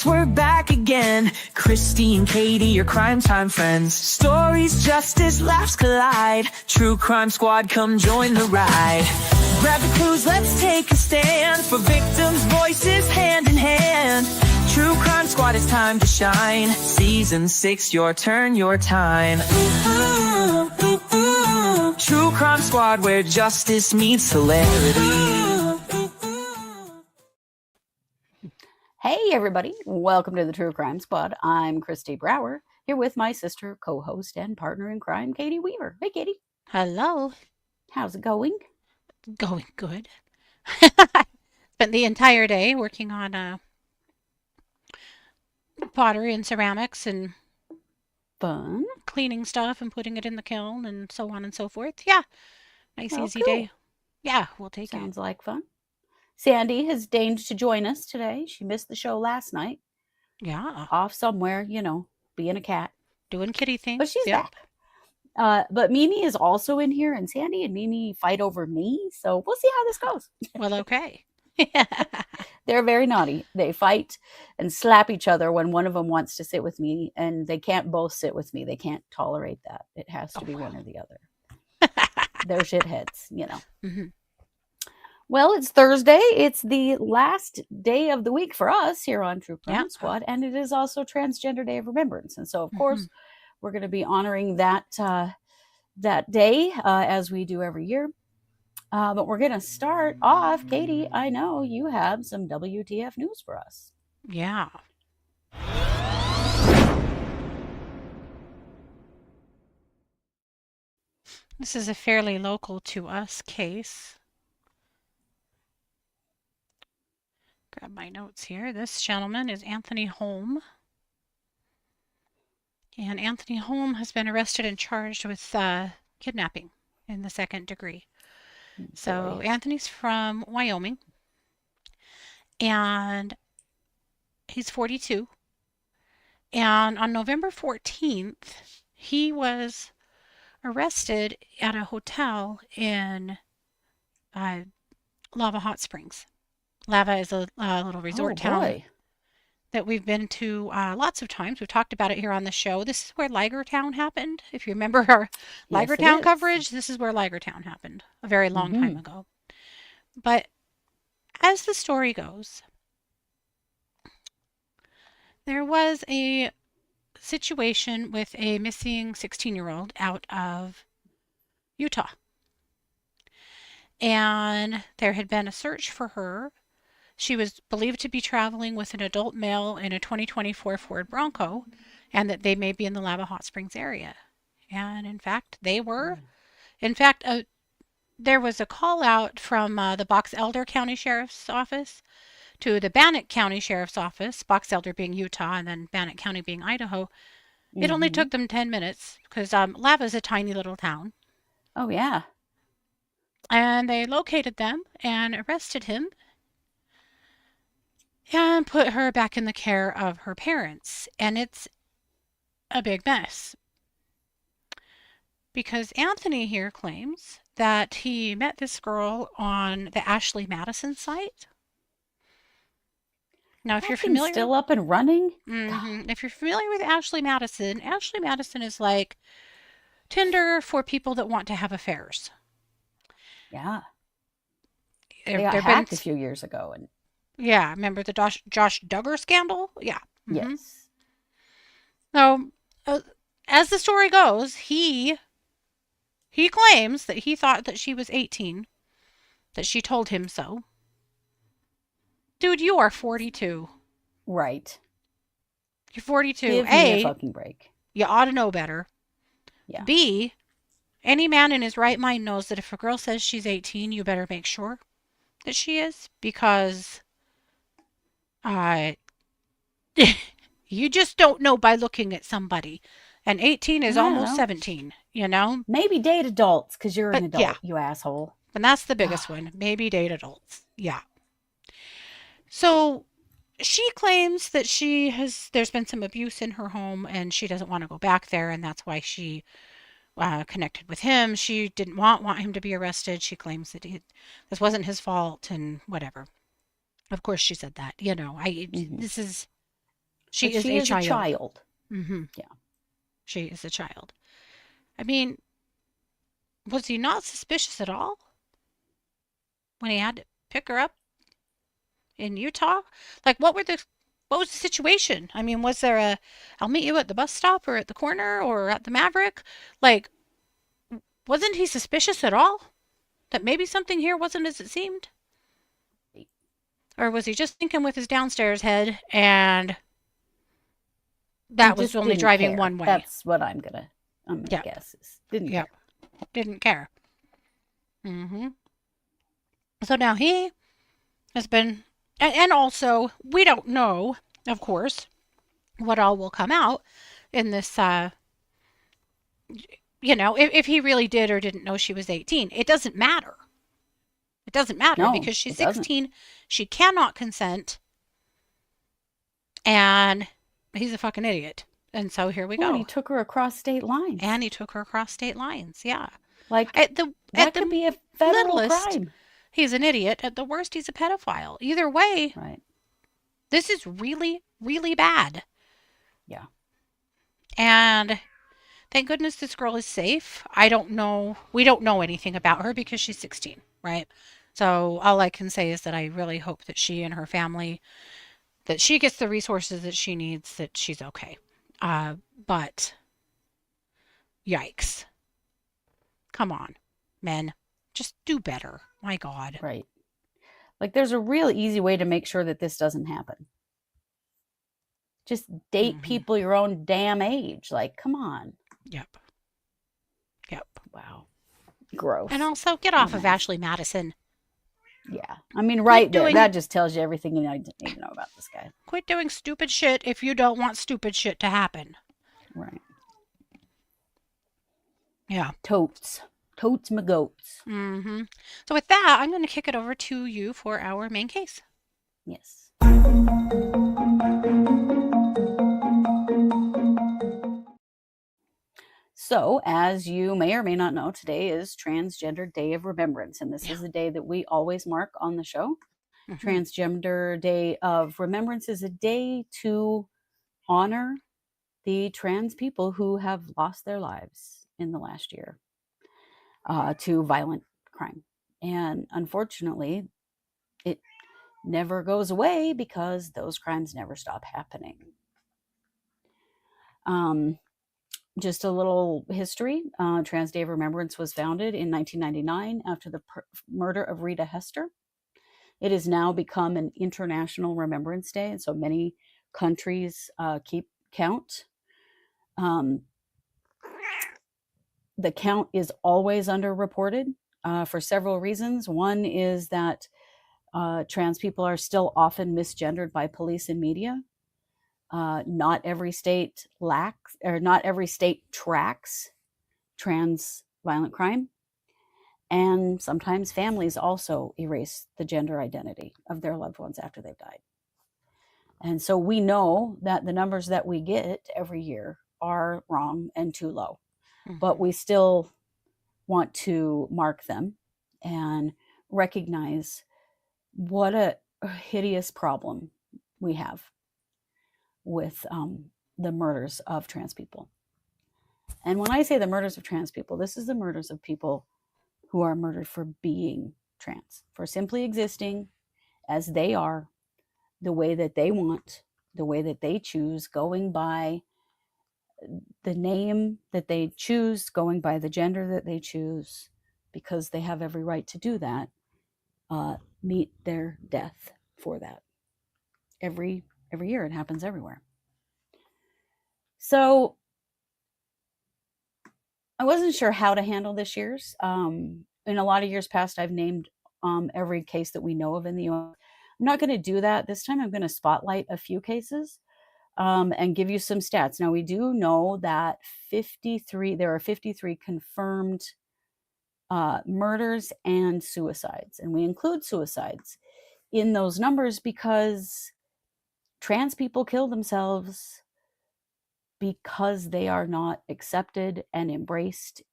Yes, we're back again. Kristi and Katie, your crime time friends. Stories, justice, laughs collide. True Crime Squad, come join the ride. Grab the clues, let's take a stand. For victims' voices, hand in hand. True Crime Squad, it's time to shine. Season 6, your turn, your time. True Crime Squad, where justice meets hilarity. Hey everybody, welcome to the True Crime Squad. I'm Kristi Brower, here with my sister, co-host, and partner in crime, Katie Weaver. Hey Katie. Hello. How's it going? Going good. Spent the entire day working on pottery and ceramics and Fun. cleaning stuff and putting it in the kiln and so on and so forth. Yeah, nice easy cool. day. Yeah, we'll take it. Sounds like fun. Sandy has deigned to join us today. She missed the show last night. Yeah, Off somewhere, being a cat. doing kitty things. But she's Yep. back. But Mimi is also in here, and Sandy and Mimi fight over me, so we'll see how this goes. Well, okay. They're very naughty. They fight and slap each other when one of them wants to sit with me, and they can't both sit with me. They can't tolerate that. It has to be one or the other. They're shitheads, Mhm. Well, it's Thursday. It's the last day of the week for us here on True Crime Yeah. Squad, and it is also Transgender Day of Remembrance. And so, of course, we're going to be honoring that day as we do every year. But we're going to start off. Katie, I know you have some WTF news for us. Yeah. This is a fairly local to us case. Grab my notes here. This gentleman is Anthony Holm. And Anthony Holm has been arrested and charged with kidnapping in the second degree. So Anthony's from Wyoming. And he's 42. And on November 14th, he was arrested at a hotel in Lava Hot Springs. Lava is a little resort town that we've been to lots of times. We've talked about it here on the show. This is where Ligertown happened. If you remember our Ligertown coverage, this is where Ligertown happened a very long time ago. But as the story goes, there was a situation with a missing 16-year-old out of Utah. And there had been a search for her. She was believed to be traveling with an adult male in a 2024 Ford Bronco, and that they may be in the Lava Hot Springs area. And in fact, they were. In fact, there was a call out from the Box Elder County Sheriff's Office to the Bannock County Sheriff's Office, Box Elder being Utah and then Bannock County being Idaho. It only took them 10 minutes because Lava is a tiny little town. Oh, yeah. And they located them and arrested him and put her back in the care of her parents. And it's a big mess. Because Anthony here claims that he met this girl on the Ashley Madison site. Now, if you're familiar, still up and running. If you're familiar with Ashley Madison is like Tinder for people that want to have affairs. Yeah, they got hacked a few years ago, and yeah, remember the Josh Duggar scandal? Yeah. Yes. So, as the story goes, he claims that he thought that she was 18, that she told him so. Dude, you are 42. Right. You're 42. Give me a fucking break. You ought to know better. Yeah. B, any man in his right mind knows that if a girl says she's 18, you better make sure that she is, because you just don't know by looking at somebody. And 18 is almost 17, Maybe date adults, because you're an adult, you asshole. And that's the biggest one. Maybe date adults. Yeah. So she claims that there's been some abuse in her home and she doesn't want to go back there, and that's why she connected with him. She didn't want him to be arrested. She claims that this wasn't his fault and whatever. Of course she said that. This is She But is she a is a child. child. Yeah. She is a child. I mean, was he not suspicious at all when he had to pick her up in Utah? Like, what was the situation? I mean, was there I'll meet you at the bus stop or at the corner or at the Maverick? Like, wasn't he suspicious at all? That maybe something here wasn't as it seemed? Or was he just thinking with his downstairs head and He that was just only didn't driving care. one way? That's what I'm gonna Yep. guess is didn't Yep. care. Didn't care. Mm-hmm. So now he has been, and also we don't know, of course, what all will come out in this. If he really did or didn't know she was 18, it doesn't matter. It doesn't matter No, because she's it doesn't. 16. She cannot consent, and he's a fucking idiot. And so here we Oh, and he go. took her across state lines. And he took her across state lines. Yeah. Like At the could be a federal littlest, crime. he's an idiot. At the worst, he's a pedophile. Either way, Right. this is really, really bad. Yeah. And thank goodness this girl is safe. I don't know. We don't know anything about her because she's 16, right? So all I can say is that I really hope that she and her family, that she gets the resources that she needs, that she's okay. But yikes. Come on, men. Just do better. My God. Right. Like there's a real easy way to make sure that this doesn't happen. Just date people your own damn age. Like, come on. Yep. Wow. Gross. And also get off of Ashley Madison. Yeah. I mean, right there. doing- That just tells you everything you need to know about this guy. Quit doing stupid shit if you don't want stupid shit to happen. Right. Yeah. Totes my goats. So with that, I'm going to kick it over to you for our main case. Yes. So, as you may or may not know, today is Transgender Day of Remembrance, and this is a day that we always mark on the show. Transgender Day of Remembrance is a day to honor the trans people who have lost their lives in the last year to violent crime. And unfortunately, it never goes away because those crimes never stop happening. Just a little history. Trans Day of Remembrance was founded in 1999 after the murder of Rita Hester. It has now become an international Remembrance Day, and so many countries keep count. The count is always underreported for several reasons. One is that trans people are still often misgendered by police and media. Not every state tracks trans violent crime. And sometimes families also erase the gender identity of their loved ones after they've died. And so we know that the numbers that we get every year are wrong and too low. But we still want to mark them and recognize what a hideous problem we have with the murders of trans people. And when I say the murders of trans people, this is the murders of people who are murdered for being trans, for simply existing as they are, the way that they want, the way that they choose, going by the name that they choose, going by the gender that they choose, because they have every right to do that, meet their death for that. Every year, it happens everywhere. So I wasn't sure how to handle this year's. In a lot of years past, I've named every case that we know of in the US. I'm not going to do that. This time I'm going to spotlight a few cases and give you some stats. Now, we do know that there are 53 confirmed murders and suicides. And we include suicides in those numbers because trans people kill themselves because they are not accepted and embraced,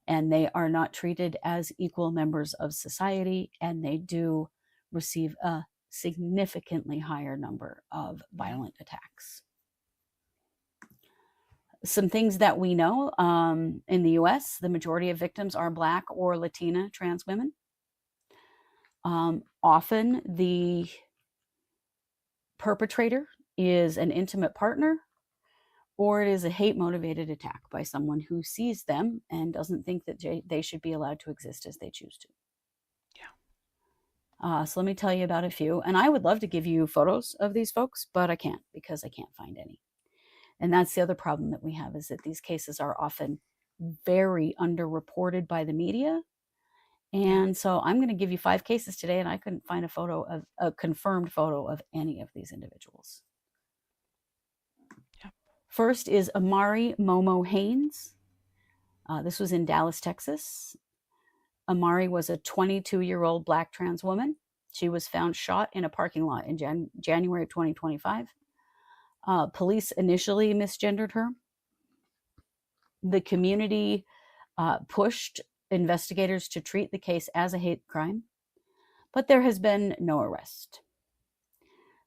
and they are not treated as equal members of society, and they do receive a significantly higher number of violent attacks. Some things that we know, in the US, the majority of victims are Black or Latina trans women. Often the perpetrator is an intimate partner, or it is a hate-motivated attack by someone who sees them and doesn't think that they should be allowed to exist as they choose to. Yeah. So let me tell you about a few. And I would love to give you photos of these folks, but I can't because I can't find any. And that's the other problem that we have, is that these cases are often very underreported by the media. And so I'm going to give you 5 cases today, and I couldn't find a confirmed photo of any of these individuals. Yep. First is Amari Momo Haynes. This was in Dallas, Texas. Amari was a 22-year-old Black trans woman. She was found shot in a parking lot in January of 2025. Police initially misgendered her. The community pushed investigators to treat the case as a hate crime, but there has been no arrest.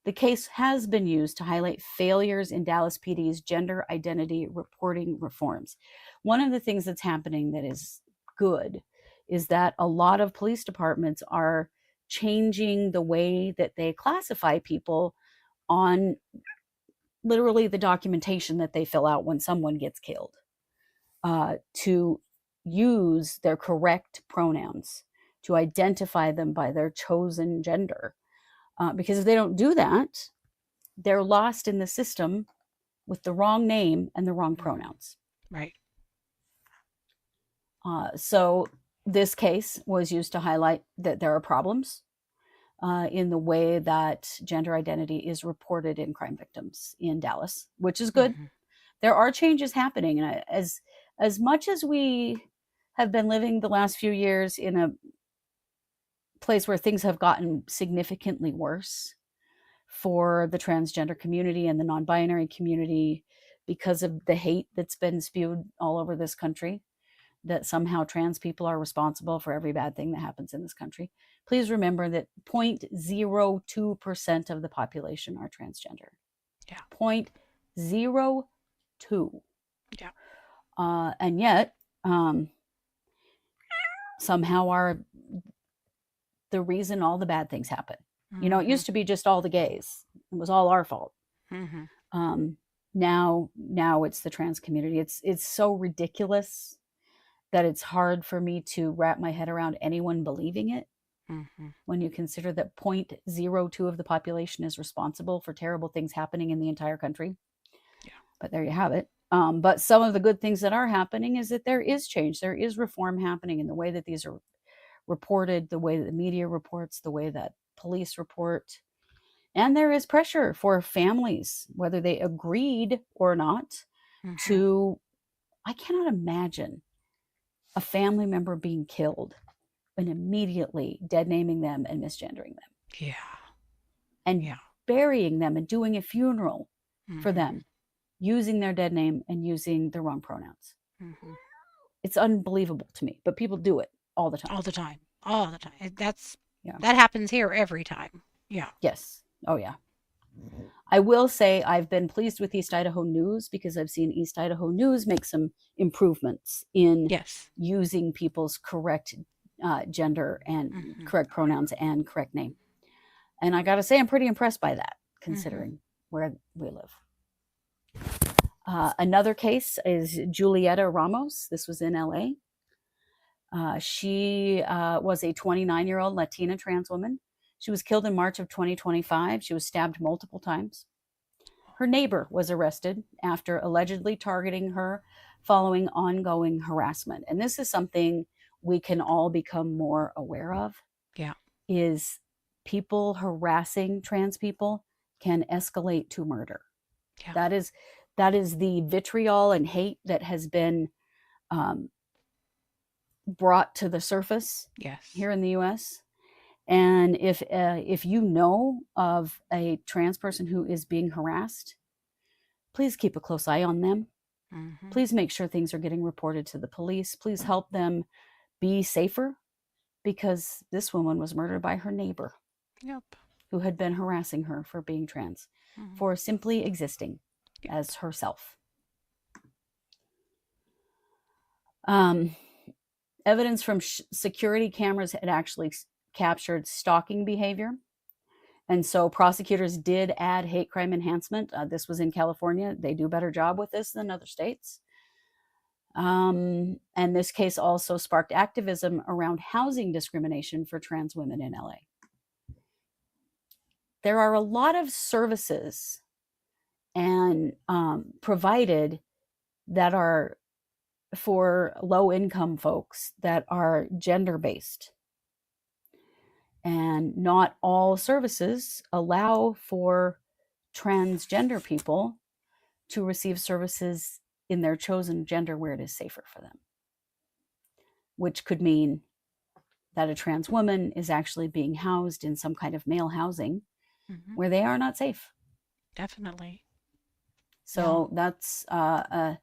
The case has been used to highlight failures in Dallas PD's gender identity reporting reforms. One of the things that's happening that is good is that a lot of police departments are changing the way that they classify people on literally the documentation that they fill out when someone gets killed, to use their correct pronouns, to identify them by their chosen gender. Because if they don't do that, they're lost in the system with the wrong name and the wrong pronouns. Right. So this case was used to highlight that there are problems in the way that gender identity is reported in crime victims in Dallas, which is good. There are changes happening. And as much as we have been living the last few years in a place where things have gotten significantly worse for the transgender community and the non-binary community because of the hate that's been spewed all over this country, that somehow trans people are responsible for every bad thing that happens in this country. Please remember that 0.02% of the population are transgender. Yeah. 0.02. Yeah. And yet, somehow are the reason all the bad things happen. You know, it used to be just all the gays. It was all our fault. Now it's the trans community. It's so ridiculous that it's hard for me to wrap my head around anyone believing it. When you consider that 0.02 of the population is responsible for terrible things happening in the entire country. Yeah. But there you have it. But some of the good things that are happening is that there is change. There is reform happening in the way that these are reported, the way that the media reports, the way that police report. And there is pressure for families, whether they agreed or not, to, I cannot imagine a family member being killed and immediately dead naming them and misgendering them. Yeah. And burying them and doing a funeral for them, using their dead name and using the wrong pronouns. It's unbelievable to me, but people do it all the time. All the time. All the time. That happens here every time. Yeah. Yes. Oh, yeah. I will say I've been pleased with East Idaho News because I've seen East Idaho News make some improvements in using people's correct gender and correct pronouns and correct name. And I got to say, I'm pretty impressed by that, considering where we live. Another case is Julieta Ramos. This was in LA. She was a 29-year-old Latina trans woman. She was killed in March of 2025. She was stabbed multiple times. Her neighbor was arrested after allegedly targeting her following ongoing harassment. And this is something we can all become more aware of. Yeah. Is people harassing trans people can escalate to murder. Yeah. That is the vitriol and hate that has been brought to the surface here in the U.S. And if you know of a trans person who is being harassed, please keep a close eye on them. Please make sure things are getting reported to the police. Please help them be safer, because this woman was murdered by her neighbor who had been harassing her for being trans, for simply existing as herself. Um, evidence from security cameras had actually captured stalking behavior. And so prosecutors did add hate crime enhancement. This was in California. They do a better job with this than other states. And this case also sparked activism around housing discrimination for trans women in LA. There are a lot of services and provided that are for low income folks that are gender based. And not all services allow for transgender people to receive services in their chosen gender where it is safer for them, which could mean that a trans woman is actually being housed in some kind of male housing where they are not safe. Definitely. So that's a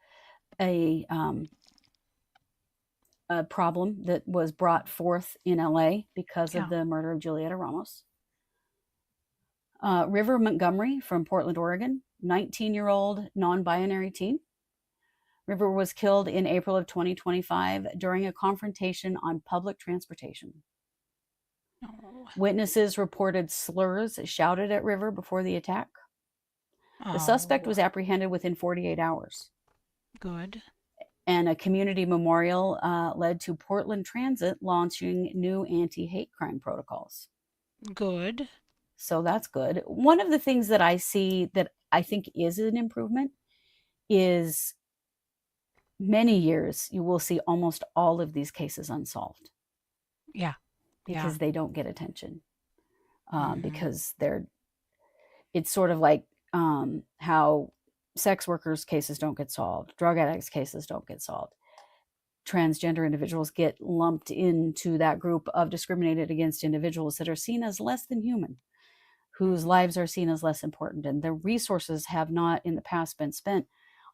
problem that was brought forth in LA because of the murder of Julieta Ramos. River Montgomery from Portland, Oregon, 19-year-old non-binary teen. River was killed in April of 2025 during a confrontation on public transportation. Oh. Witnesses reported slurs shouted at River before the attack. The suspect was apprehended within 48 hours. Good. And a community memorial led to Portland Transit launching new anti-hate crime protocols. Good. So that's good. One of the things that I see that I think is an improvement is many years you will see almost all of these cases unsolved. Yeah. Because they don't get attention. Because it's sort of like how sex workers cases don't get solved, drug addicts cases don't get solved. Transgender individuals get lumped into that group of discriminated against individuals that are seen as less than human, whose lives are seen as less important, and their resources have not in the past been spent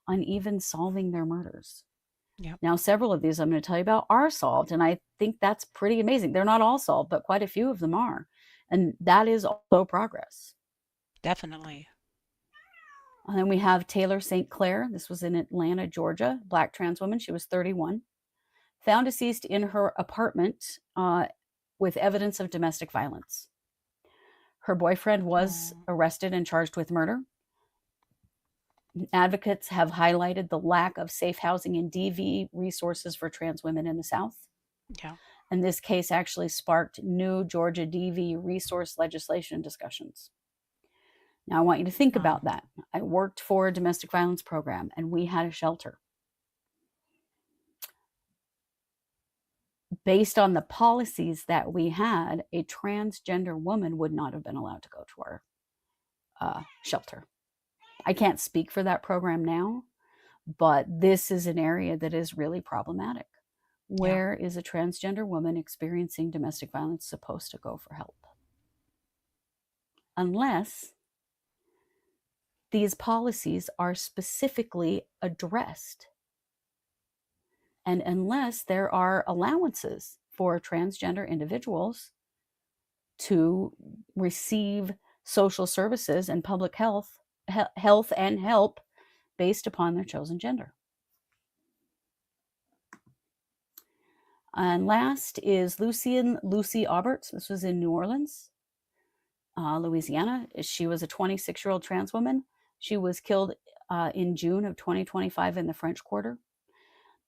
on even solving their murders. Yep. Now, several of these I'm going to tell you about are solved, and I think that's pretty amazing. They're not all solved, but quite a few of them are. And that is also progress. Definitely. And then we have Taylor St. Clair. This was in Atlanta, Georgia. Black trans woman. She was 31. Found deceased in her apartment with evidence of domestic violence. Her boyfriend was arrested and charged with murder. Advocates have highlighted the lack of safe housing and DV resources for trans women in the South. Yeah. And this case actually sparked new Georgia DV resource legislation discussions. Now, I want you to think about that. I worked for a domestic violence program, and we had a shelter. Based on the policies that we had, a transgender woman would not have been allowed to go to our shelter. I can't speak for that program now, but this is an area that is really problematic. Where is a transgender woman experiencing domestic violence supposed to go for help? Unless these policies are specifically addressed. And unless there are allowances for transgender individuals to receive social services and public health and help based upon their chosen gender. And last is Lucy Auberts. This was in New Orleans, Louisiana. She was a 26-year-old trans woman. She was killed in June of 2025 in the French Quarter.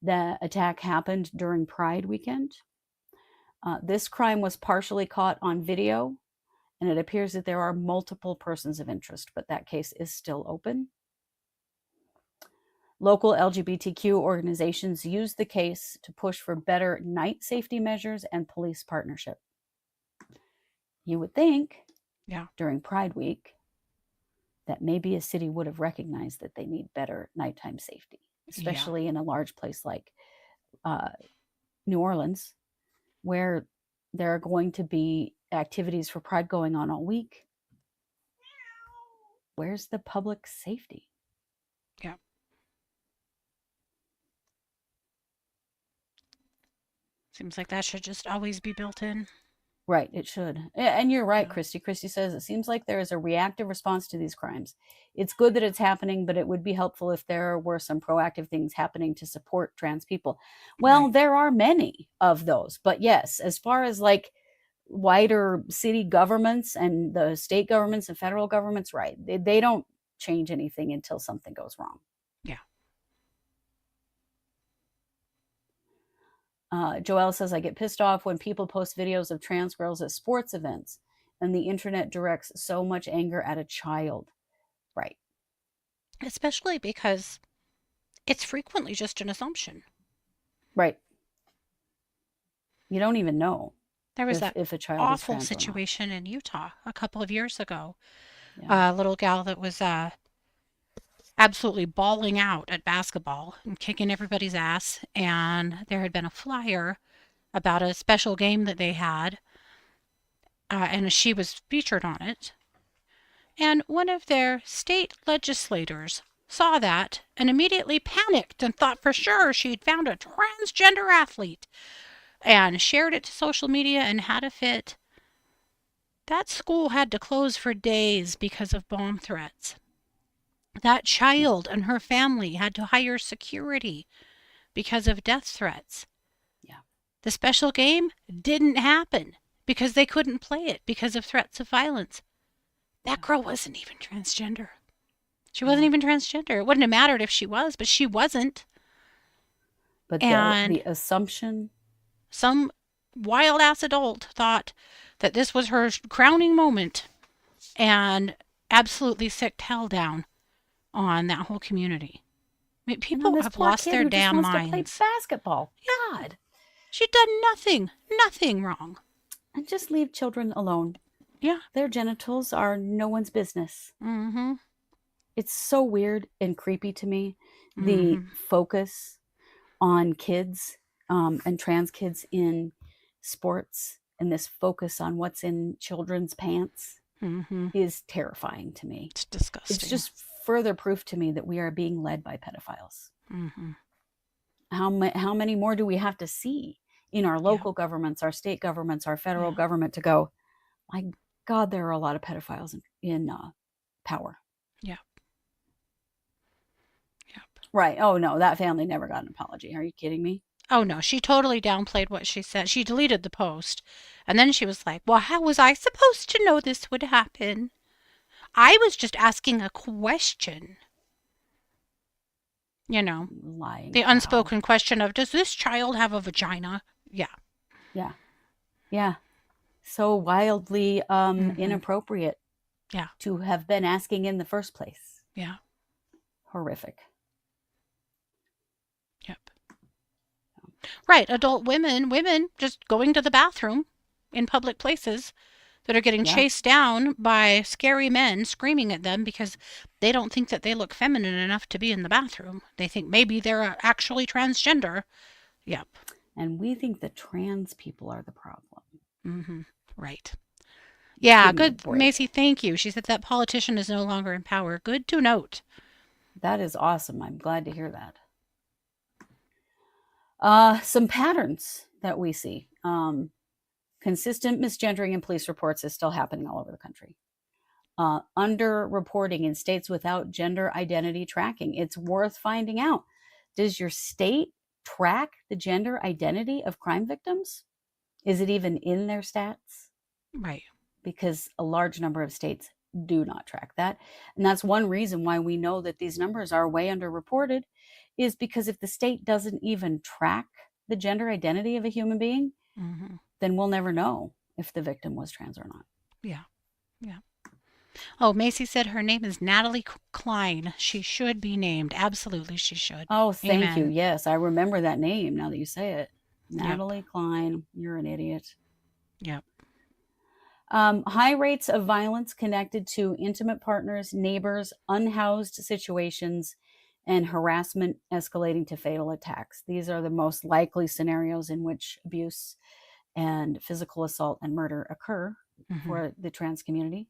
The attack happened during Pride weekend. This crime was partially caught on video, and it appears that there are multiple persons of interest, but that case is still open. Local LGBTQ organizations used the case to push for better night safety measures and police partnership. You would think, during Pride Week, that maybe a city would have recognized that they need better nighttime safety, especially in a large place like New Orleans, where there are going to be activities for Pride going on all week. Where's the public safety? Yeah. Seems like that should just always be built in. Right, it should. And you're right, Yeah. Kristi. Kristi says it seems like there is a reactive response to these crimes. It's good that it's happening, but it would be helpful if there were some proactive things happening to support trans people. Well, Right. there are many of those. But yes, as far as like wider city governments and the state governments and federal governments, right, they don't change anything until something goes wrong. Yeah. Joelle says, I get pissed off when people post videos of trans girls at sports events and the internet directs so much anger at a child. Right. Especially because it's frequently just an assumption. Right. You don't even know There was that if a child is awful trans or not. situation in Utah a couple of years ago. Yeah. A little gal that was absolutely bawling out at basketball and kicking everybody's ass. And there had been a flyer about a special game that they had, and she was featured on it. And one of their state legislators saw that and immediately panicked and thought for sure she'd found a transgender athlete and shared it to social media and had a fit. That school had to close for days because of bomb threats. That child and her family had to hire security because of death threats. Yeah. The special game didn't happen because they couldn't play it because of threats of violence. That girl wasn't even transgender. She wasn't even transgender. It wouldn't have mattered if she was, but she wasn't. But And the assumption. some wild ass adult thought that this was her crowning moment and absolutely sicked hell down on that whole community. I mean, people have lost their damn minds. To play basketball. God. She'd done nothing wrong. And just leave children alone. Yeah. Their genitals are no one's business. Mm-hmm. It's so weird and creepy to me, the Mm-hmm. focus on kids and trans kids in sports, and this focus on what's in children's pants Mm-hmm. is terrifying to me. It's disgusting. It's just further proof to me that we are being led by pedophiles. Mm-hmm. How many more do we have to see in our local governments, our state governments, our federal government to go, my God, there are a lot of pedophiles in power. Yep. Yep. Right. Oh, no, that family never got an apology. Are you kidding me? Oh, no, she totally downplayed what she said. She deleted the post. And then she was like, well, how was I supposed to know this would happen? I was just asking a question. You know, Lying. the unspoken question of, does this child have a vagina? Yeah. Yeah. Yeah. So wildly inappropriate. Yeah. To have been asking in the first place. Yeah. Horrific. Yep. Right. Adult women just going to the bathroom in public places that are getting chased down by scary men screaming at them because they don't think that they look feminine enough to be in the bathroom. They think maybe they're actually transgender. Yep. And we think that trans people are the problem. Mm-hmm. Right. Yeah, Give me a good. break. Macy, thank you. She said that politician is no longer in power. Good to note. That is awesome. I'm glad to hear that. Some patterns that we see. Consistent misgendering in police reports is still happening all over the country. Underreporting in states without gender identity tracking. It's worth finding out. Does your state track the gender identity of crime victims? Is it even in their stats? Right. Because a large number of states do not track that. And that's one reason why we know that these numbers are way underreported, is because if the state doesn't even track the gender identity of a human being, then we'll never know if the victim was trans or not. Yeah. Yeah. Oh, Macy said her name is Natalie Klein. She should be named. Absolutely, she should. Oh, thank you. Amen. Yes, I remember that name now that you say it. Natalie Klein, you're an idiot. Yep. High rates of violence connected to intimate partners, neighbors, unhoused situations, and harassment escalating to fatal attacks. These are the most likely scenarios in which abuse and physical assault and murder occur for the trans community.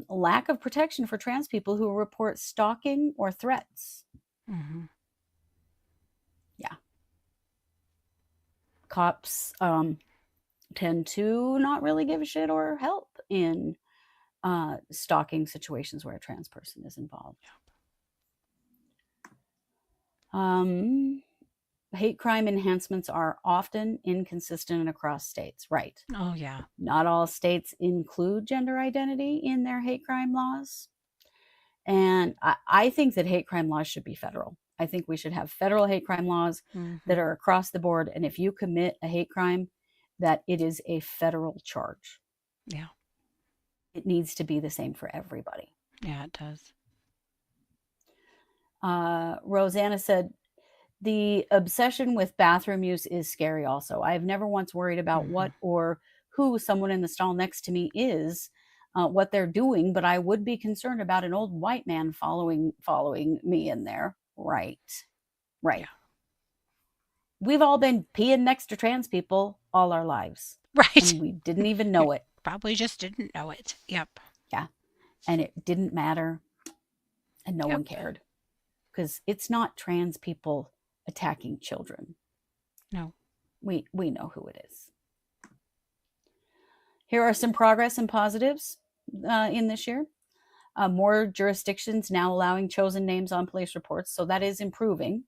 Lack of protection for trans people who report stalking or threats. Yeah. Cops tend to not really give a shit or help in stalking situations where a trans person is involved. Hate crime enhancements are often inconsistent across states, right? Oh, yeah. Not all states include gender identity in their hate crime laws. And I think that hate crime laws should be federal. I think we should have federal hate crime laws that are across the board. And if you commit a hate crime, that it is a federal charge. Yeah. It needs to be the same for everybody. Yeah, it does. Rosanna said, the obsession with bathroom use is scary also. I have never once worried about what or who someone in the stall next to me is, what they're doing, but I would be concerned about an old white man following me in there. Right. Yeah. We've all been peeing next to trans people all our lives. Right. And we didn't even know it. Probably just didn't know it. Yep. Yeah. And it didn't matter. And no one cared. Because it's not trans people attacking children. No. We know who it is. Here are some progress and positives in this year. More jurisdictions now allowing chosen names on police reports, so that is improving.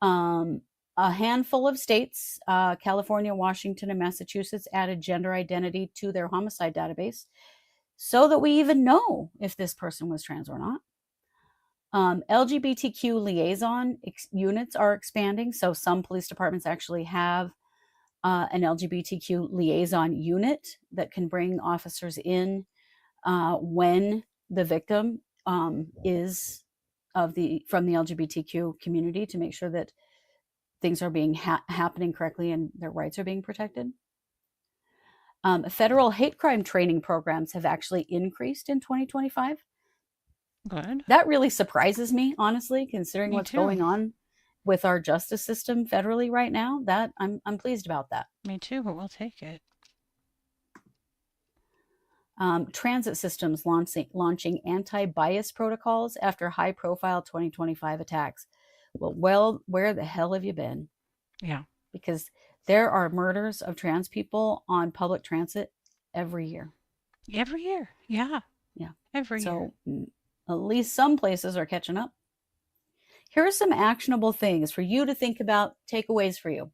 A handful of states, California, Washington, and Massachusetts, added gender identity to their homicide database so that we even know if this person was trans or not. LGBTQ liaison units are expanding. So some police departments actually have an LGBTQ liaison unit that can bring officers in when the victim is from the LGBTQ community, to make sure that things are being happening correctly and their rights are being protected. Federal hate crime training programs have actually increased in 2025. Good. That really surprises me, honestly, considering Me what's too. going on with our justice system federally right now. That I'm pleased about that. Me too, but we'll take it. Transit systems launching anti-bias protocols after high-profile 2025 attacks. Well, where the hell have you been? Yeah. Because there are murders of trans people on public transit every year. Every year. Yeah. Yeah. Every year. So at least some places are catching up. Here are some actionable things for you to think about, takeaways for you.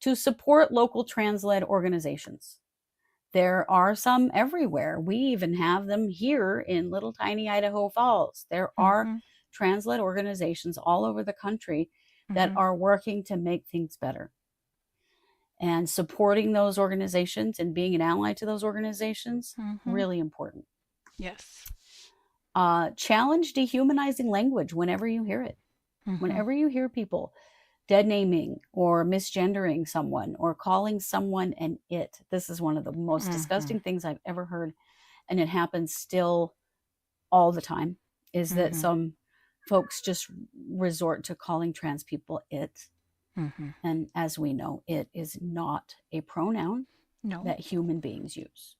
To support local trans-led organizations. There are some everywhere. We even have them here in little tiny Idaho Falls. There are trans-led organizations all over the country that are working to make things better. And supporting those organizations and being an ally to those organizations, really important. Yes. Challenge dehumanizing language whenever you hear it. Whenever you hear people dead naming or misgendering someone or calling someone an it. This is one of the most disgusting things I've ever heard. And it happens still all the time, is that some folks just resort to calling trans people it. And as we know, it is not a pronoun that human beings use.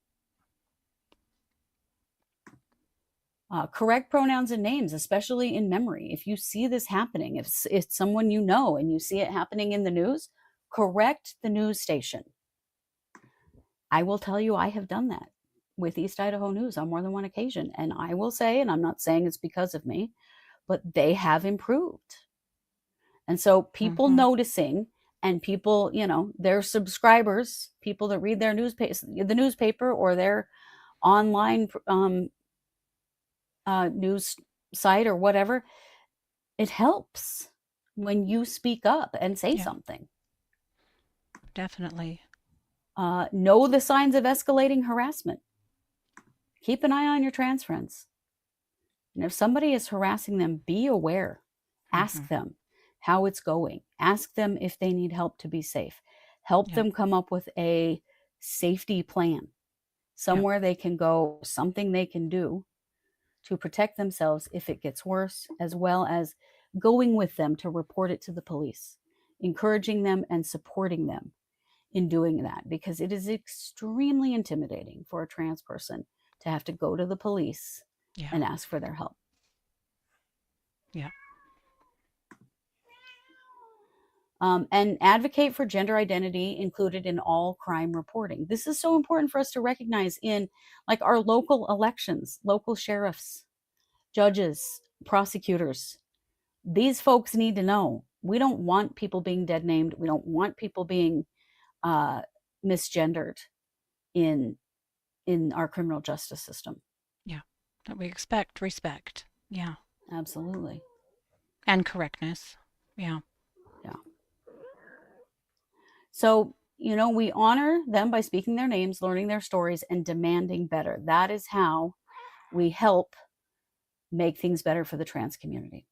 Correct pronouns and names, especially in memory. If you see this happening, if it's someone you know and you see it happening in the news, correct the news station. I will tell you, I have done that with East Idaho News on more than one occasion. And I will say, and I'm not saying it's because of me, but they have improved. And so people noticing, and people, their subscribers, people that read their the newspaper or their online news site or whatever, it helps when you speak up and say something. Definitely. Know the signs of escalating harassment. Keep an eye on your trans friends. And if somebody is harassing them, be aware. Ask them how it's going. Ask them if they need help to be safe. Help them come up with a safety plan, somewhere they can go, something they can do to protect themselves if it gets worse, as well as going with them to report it to the police, encouraging them and supporting them in doing that, because it is extremely intimidating for a trans person to have to go to the police and ask for their help. And advocate for gender identity included in all crime reporting. This is so important for us to recognize in like our local elections, local sheriffs, judges, prosecutors. These folks need to know. We don't want people being dead named. We don't want people being misgendered in our criminal justice system. Yeah. That we expect respect. Yeah. Absolutely. And correctness. Yeah. Yeah. So, we honor them by speaking their names, learning their stories, and demanding better. That is how we help make things better for the trans community.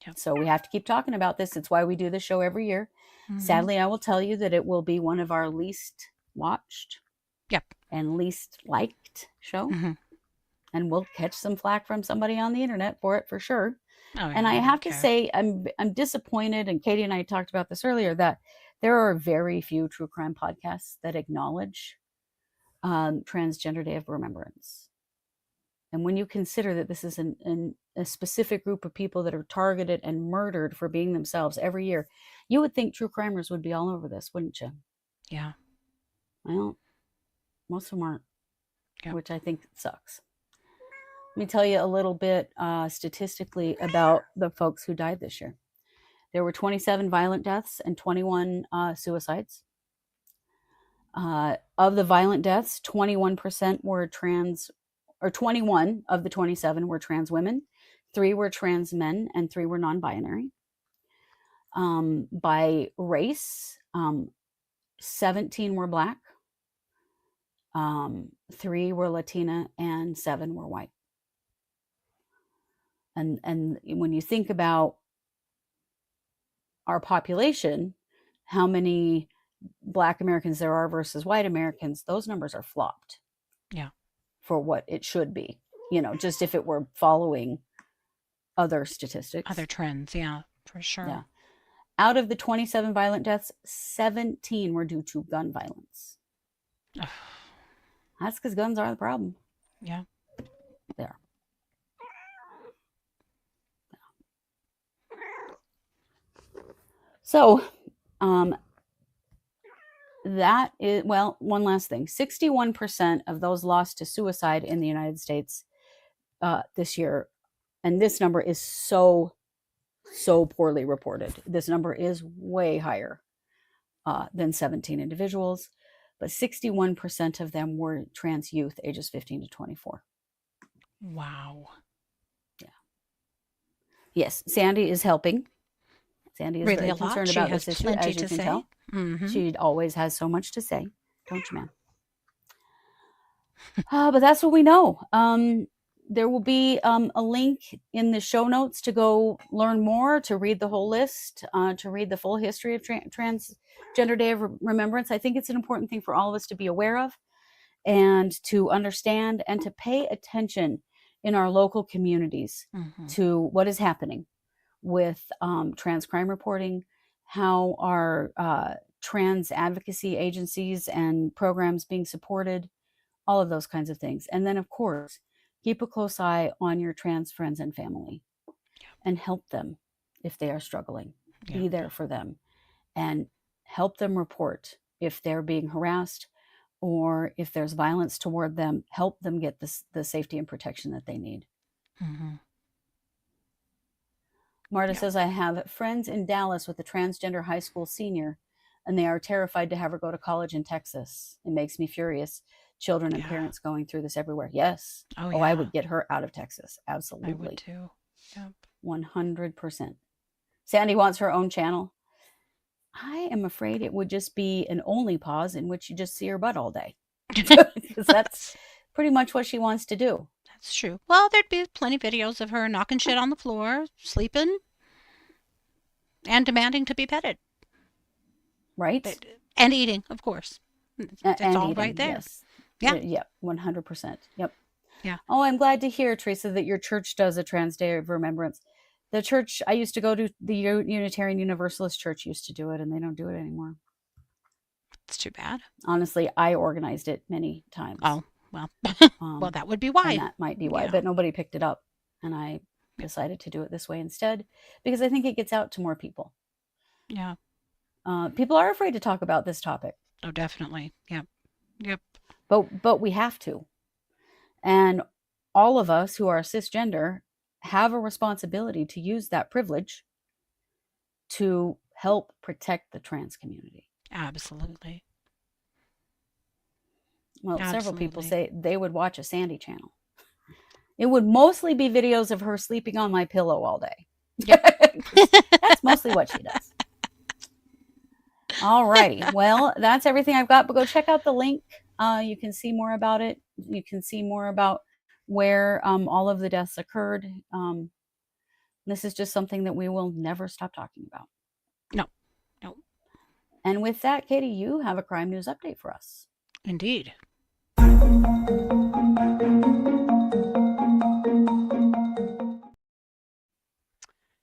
Yep. So we have to keep talking about this. It's why we do the show every year. Mhm. Sadly, I will tell you that it will be one of our least watched Yep. and least liked show. Mhm. And we'll catch some flack from somebody on the internet for it for sure. Oh, And yeah, I don't have to care. say, I'm disappointed, and Katie and I talked about this earlier, that there are very few true crime podcasts that acknowledge Transgender Day of Remembrance. And when you consider that this is a specific group of people that are targeted and murdered for being themselves every year, you would think true crimers would be all over this, wouldn't you? Yeah. Well, most of them aren't, Yep. which I think sucks. Let me tell you a little bit statistically about the folks who died this year. There were 27 violent deaths and 21 suicides. Of the violent deaths, 21% were trans, or 21 of the 27 were trans women, 3 were trans men, and 3 were non-binary. By race, 17 were Black, 3 were Latina, and 7 were white. And when you think about our population, how many Black Americans there are versus white Americans, those numbers are flopped. Yeah. For what it should be, just if it were following other statistics. Other trends, yeah, for sure. Yeah. Out of the 27 violent deaths, 17 were due to gun violence. That's because guns are the problem. Yeah. There. So, that is, well, one last thing. 61% of those lost to suicide in the United States this year, and this number is so poorly reported. This number is way higher than 17 individuals, but 61% of them were trans youth ages 15 to 24. Wow. Yeah. Yes, Sandy is helping. Sandy is really very a lot. concerned She about has this issue, plenty as you to can say. tell. Mm-hmm. She always has so much to say, don't you, ma'am? But that's what we know. There will be a link in the show notes to go learn more, to read the whole list, to read the full history of Transgender Day of Remembrance. I think it's an important thing for all of us to be aware of and to understand and to pay attention in our local communities to what is happening with trans crime reporting, how are trans advocacy agencies and programs being supported, all of those kinds of things. And then, of course, keep a close eye on your trans friends and family and help them if they are struggling. Be there for them and help them report if they're being harassed or if there's violence toward them. Help them get the safety and protection that they need. Marta says, I have friends in Dallas with a transgender high school senior, and they are terrified to have her go to college in Texas. It makes me furious. Children and parents going through this everywhere. Yes. Oh, I would get her out of Texas. Absolutely. I would too. Yep. 100%. Sandy wants her own channel. I am afraid it would just be an only pause in which you just see her butt all day. Because that's pretty much what she wants to do. That's true. Well, there'd be plenty of videos of her knocking shit on the floor, sleeping, and demanding to be petted. Right? And eating, of course. It's all eating, right there. Yes. Yeah. Yeah, 100%. Yep. Yeah. Oh, I'm glad to hear, Teresa, that your church does a Trans Day of Remembrance. The church I used to go to, the Unitarian Universalist Church, used to do it, and they don't do it anymore. It's too bad. Honestly, I organized it many times. Oh, well. Well, that would be why. And that might be why, but nobody picked it up. And I decided to do it this way instead because I think it gets out to more people. Yeah. People are afraid to talk about this topic. Oh, definitely. Yep. Yep. But we have to. And all of us who are cisgender have a responsibility to use that privilege to help protect the trans community. Absolutely. Well, several people Absolutely. say they would watch a Sandy channel. It would mostly be videos of her sleeping on my pillow all day. Yep. That's mostly what she does. All righty. Well, that's everything I've got, but go check out the link. You can see more about it. You can see more about where all of the deaths occurred. This is just something that we will never stop talking about. No. No. And with that, Katie, you have a crime news update for us. Indeed.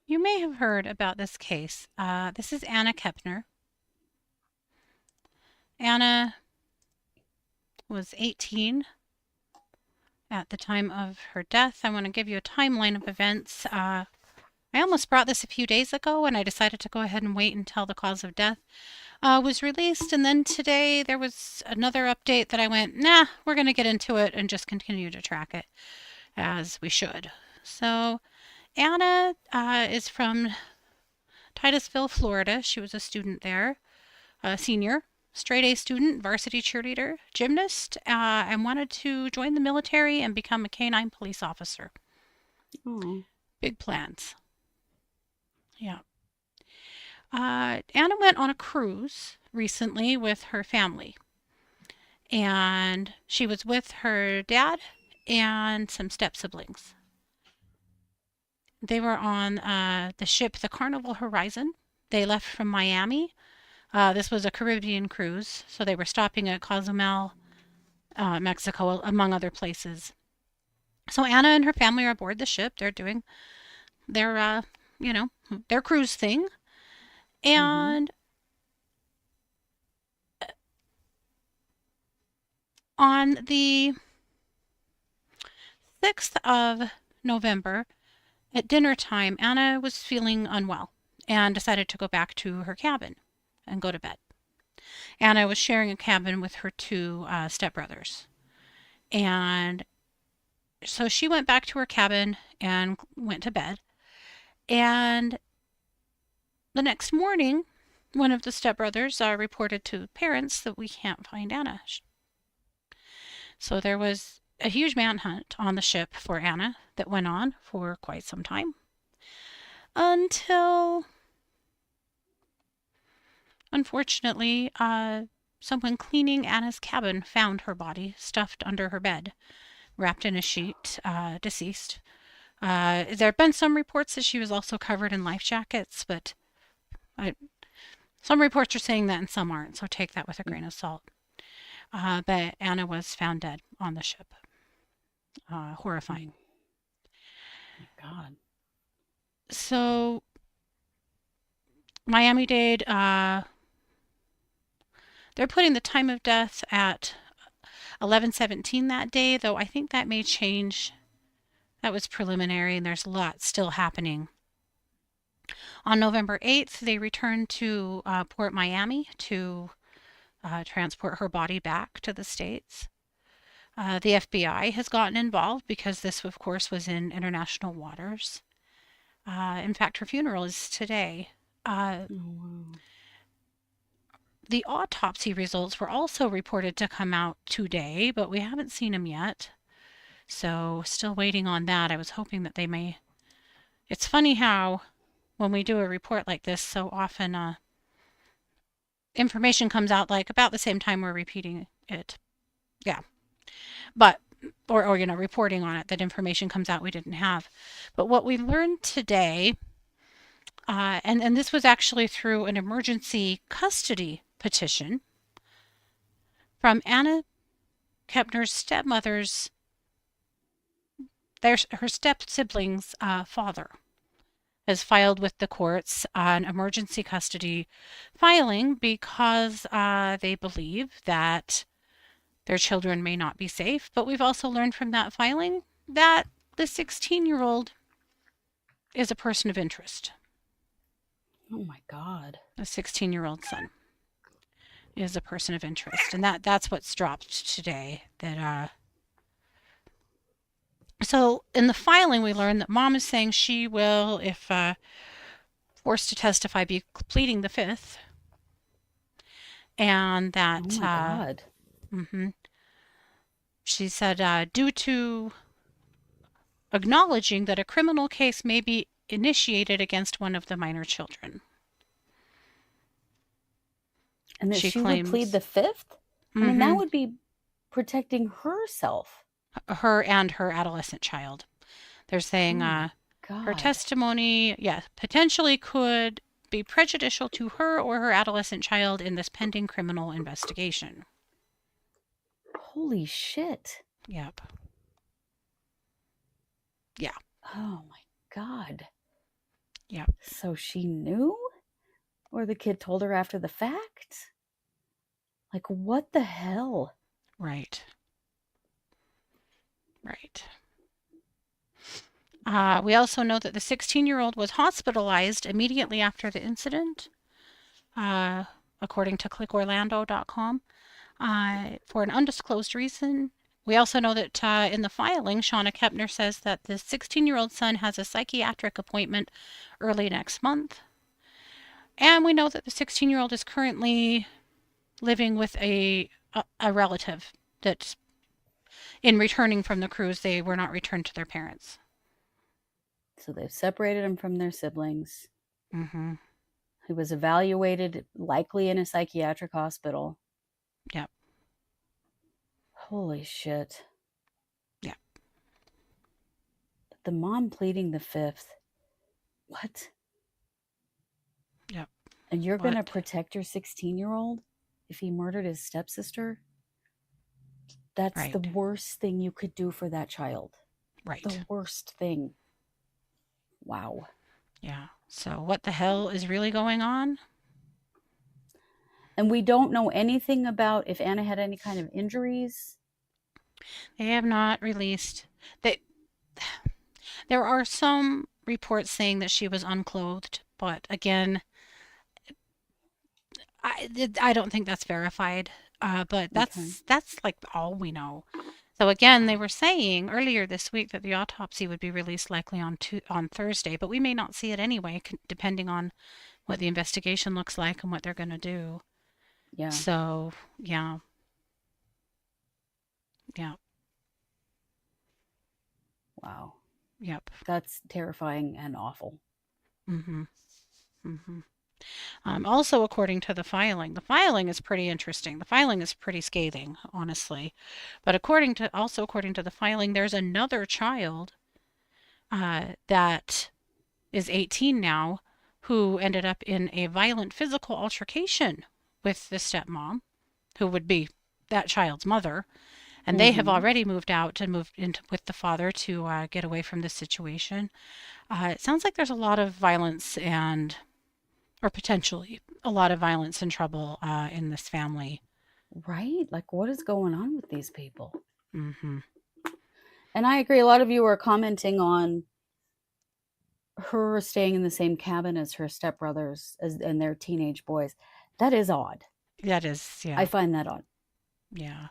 You may have heard about this case. This is Anna Kepner. Anna was 18 at the time of her death. I want to give you a timeline of events. I almost brought this a few days ago, and I decided to go ahead and wait until the cause of death was released. And then today there was another update that I went, nah, we're going to get into it and just continue to track it as we should. So Anna is from Titusville, Florida. She was a student there, a senior, straight A student, varsity cheerleader, gymnast, and wanted to join the military and become a canine police officer. Oh. Big plans. Yeah. Anna went on a cruise recently with her family, and she was with her dad and some step siblings. They were on the ship, the Carnival Horizon. They left from Miami. This was a Caribbean cruise, so they were stopping at Cozumel, Mexico, among other places. So Anna and her family are aboard the ship. They're doing their, their cruise thing. And on the 6th of November, at dinner time, Anna was feeling unwell and decided to go back to her cabin and go to bed. Anna was sharing a cabin with her two stepbrothers. And so she went back to her cabin and went to bed. And the next morning, one of the stepbrothers reported to parents that we can't find Anna. So there was a huge manhunt on the ship for Anna that went on for quite some time until, unfortunately, someone cleaning Anna's cabin found her body stuffed under her bed, wrapped in a sheet, deceased. There have been some reports that she was also covered in life jackets, but some reports are saying that and some aren't, so take that with a grain of salt. But Anna was found dead on the ship. Horrifying. My God. So Miami-Dade, they're putting the time of death at 11:17 that day, though I think that may change. That was preliminary, and there's a lot still happening. On November 8th, they returned to Port Miami to transport her body back to the States. The FBI has gotten involved because this, of course, was in international waters. In fact, her funeral is today. The autopsy results were also reported to come out today, but we haven't seen them yet. So still waiting on that. I was hoping that they may. It's funny how when we do a report like this, so often information comes out like about the same time we're repeating it. Yeah. But, or reporting on it, that information comes out we didn't have. But what we learned today, and this was actually through an emergency custody petition from Anna Kepner's stepmother's, her step sibling's father has filed with the courts an emergency custody filing because they believe that their children may not be safe. But we've also learned from that filing that the 16-year-old is a person of interest. Oh my God. The 16-year-old son is a person of interest, and that's what's dropped today. So in the filing, we learned that mom is saying she will, if forced to testify, be pleading the fifth, and that Oh my God. she said due to acknowledging that a criminal case may be initiated against one of the minor children. And that She she would plead claims the fifth? I mean, that would be protecting herself. her and her adolescent child. They're saying Oh my her God. testimony, potentially could be prejudicial to her or her adolescent child in this pending criminal investigation. Holy shit. Yep. Yeah. Oh my God. Yep. So she knew? Or the kid told her after the fact? Like, what the hell? Right. Right. We also know that the 16-year-old was hospitalized immediately after the incident, according to clickorlando.com, for an undisclosed reason. We also know that in the filing, Shauna Kepner says that the 16-year-old son has a psychiatric appointment early next month. And we know that the 16-year-old is currently living with a relative that, in returning from the cruise, they were not returned to their parents. So they've separated him from their siblings. Mm-hmm. He was evaluated, likely in a psychiatric hospital. Yep. Holy shit. Yep. The mom pleading the fifth. What? Yep. And you're going to protect your 16-year-old if he murdered his stepsister? That's Right. the worst thing you could do for that child. Right. The worst thing. Wow. Yeah. So what the hell is really going on? And we don't know anything about if Anna had any kind of injuries. They have not released. There are some reports saying that she was unclothed, but again, I don't think that's verified. But that's like all we know. So again, they were saying earlier this week that the autopsy would be released likely on Thursday, but we may not see it anyway, depending on what the investigation looks like and what they're going to do. Yeah. So yeah. Wow. Yep. That's terrifying and awful. Mm-hmm. Mm-hmm. Also, according to the filing is pretty interesting. The filing is pretty scathing, honestly. But according to the filing, there's another child that is 18 now who ended up in a violent physical altercation with the stepmom, who would be that child's mother. And they have already moved out and moved into with the father to get away from this situation. It sounds like there's a lot of violence or potentially a lot of violence and trouble in this family. Right? Like, what is going on with these people? Mm-hmm. And I agree. A lot of you are commenting on her staying in the same cabin as her stepbrothers and their teenage boys. That is odd. That is, yeah. I find that odd. Yeah.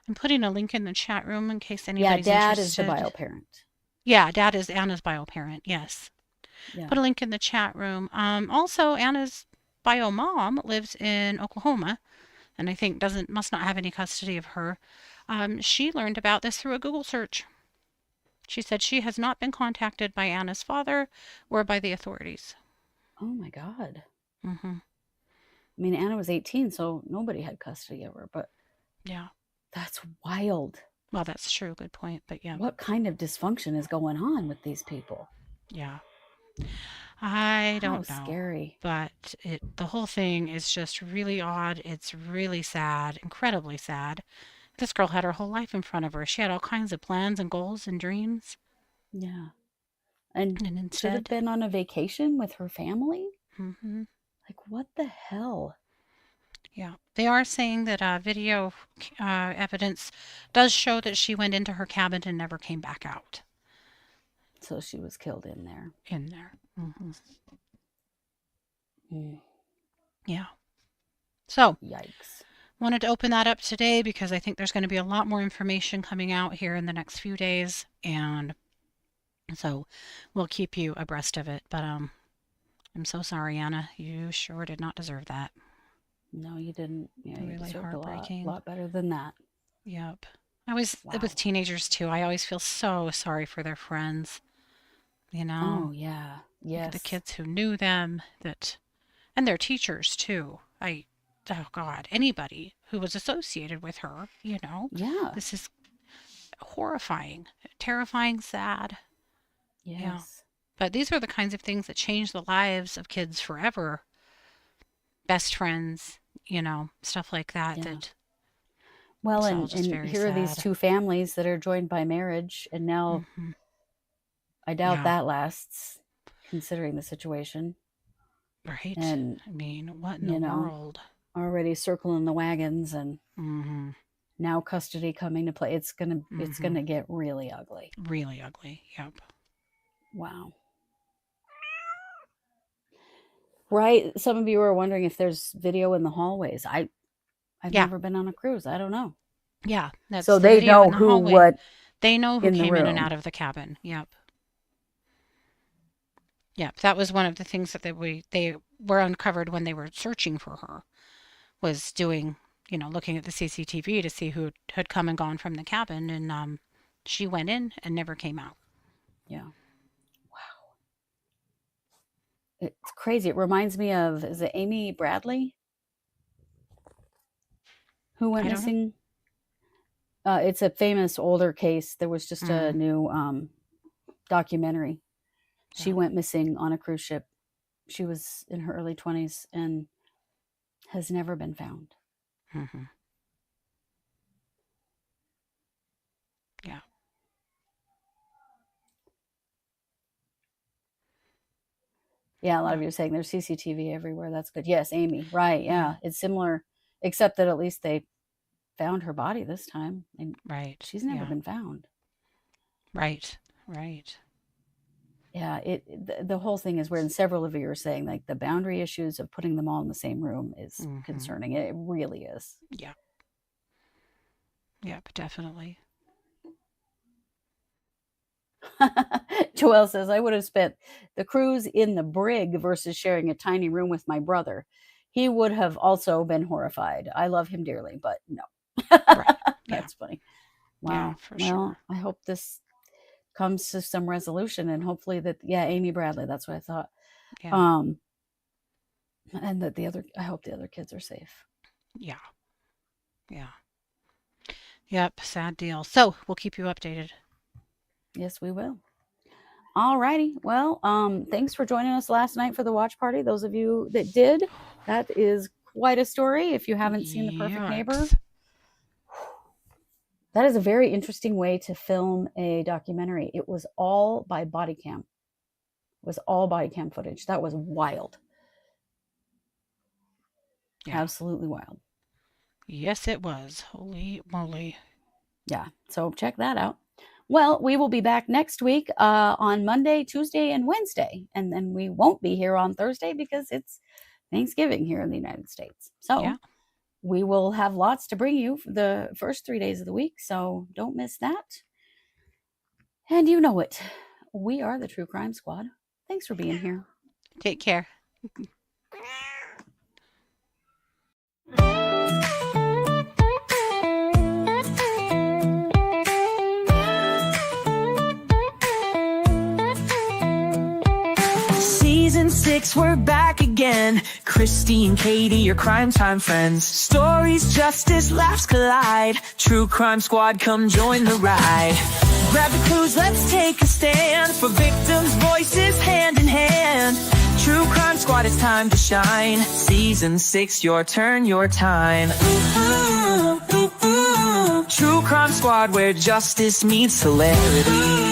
I'm putting a link in the chat room in case anybody's Dad interested. is the bio parent. Yeah, Dad is Anna's bio parent. Yes. Yeah. Put a link in the chat room. Also, Anna's bio mom lives in Oklahoma, and I think must not have any custody of her. She learned about this through a Google search. She said she has not been contacted by Anna's father or by the authorities. Oh my God. Mm-hmm. I mean, Anna was 18, so nobody had custody of her, but yeah, that's wild. Well, that's true. Good point. But yeah. What kind of dysfunction is going on with these people? Yeah. I don't know. How scary. But the whole thing is just really odd. It's really sad, incredibly sad. This girl had her whole life in front of her. She had all kinds of plans and goals and dreams. Yeah. And instead, should have been on a vacation with her family? Mm-hmm. Like, what the hell? Yeah. They are saying that video evidence does show that she went into her cabin and never came back out. So she was killed in there. In there. Mm-hmm. Mm. Yeah. So, Yikes. wanted to open that up today because I think there's going to be a lot more information coming out here in the next few days, and so we'll keep you abreast of it. But I'm so sorry, Anna. You sure did not deserve that. No, you didn't. Yeah, you Really deserved heartbreaking. a lot better than that. Yep. I always, Wow. with teenagers too, I always feel so sorry for their friends. You know, Oh, yeah. like the Yes. kids who knew them, and their teachers too. Oh God, anybody who was associated with her, Yeah. this is horrifying, terrifying, sad. Yeah. Yes. But these are the kinds of things that change the lives of kids forever. Best friends, stuff like that. Yeah. That Well, it's all just and very here are these sad. two families that are joined by marriage, and now Mhm. I doubt Yeah. that lasts, considering the situation. Right. And I mean, what in the you know, world? already circling the wagons, and Mm-hmm. now custody coming to play. It's Mm-hmm. gonna get really ugly. Really ugly. Yep. Wow. Right. Some of you are wondering if there's video in the hallways. I've Yeah. never been on a cruise. I don't know. Yeah. That's So the they video know in the who hallway. what They know who in the came in and room. out of the cabin. Yep. Yep. That was one of the things that they were uncovered when they were searching for her, was doing, looking at the CCTV to see who had come and gone from the cabin, and she went in and never came out. Yeah. Wow. It's crazy. It reminds me of, is it Amy Bradley who went I don't know. missing? It's a famous older case. There was just a new documentary. She Yeah. went missing on a cruise ship. She was in her early 20s and has never been found. Mm-hmm. Yeah. Yeah, a lot of you are saying there's CCTV everywhere. That's good. Yes, Amy. Right. Yeah. It's similar, except that at least they found her body this time. And Right. she's never been found. Right. Right. Yeah. The whole thing is weird. And several of you are saying like the boundary issues of putting them all in the same room is concerning. It really is. Yeah. Yep, definitely. Joelle says, I would have spent the cruise in the brig versus sharing a tiny room with my brother. He would have also been horrified. I love him dearly, but no. Right. That's funny. Wow. Yeah, for well, sure. I hope this comes to some resolution, and hopefully that, Amy Bradley, that's what I thought. Yeah. And that I hope the other kids are safe. Yeah. Yeah. Yep, sad deal. So we'll keep you updated. Yes, we will. All righty. Well, thanks for joining us last night for the watch party. Those of you that did, that is quite a story. If you haven't seen The Perfect Neighbor, that is a very interesting way to film a documentary. It was all by body cam. It was all body cam footage. That was wild. Yeah. Absolutely wild. Yes, it was. Holy moly. Yeah. So check that out. Well, we will be back next week on Monday, Tuesday, and Wednesday. And then we won't be here on Thursday because it's Thanksgiving here in the United States. So we will have lots to bring you for the first 3 days of the week. So don't miss that. And you know it. We are the True Crime Squad. Thanks for being here. Take care. Season 6, we're back again. Kristi and Katie, your crime time friends. Stories, justice, laughs collide. True Crime Squad, come join the ride. Grab the clues, let's take a stand. For victims' voices, hand in hand. True Crime Squad, it's time to shine. Season 6, your turn, your time. True Crime Squad, where justice meets hilarity.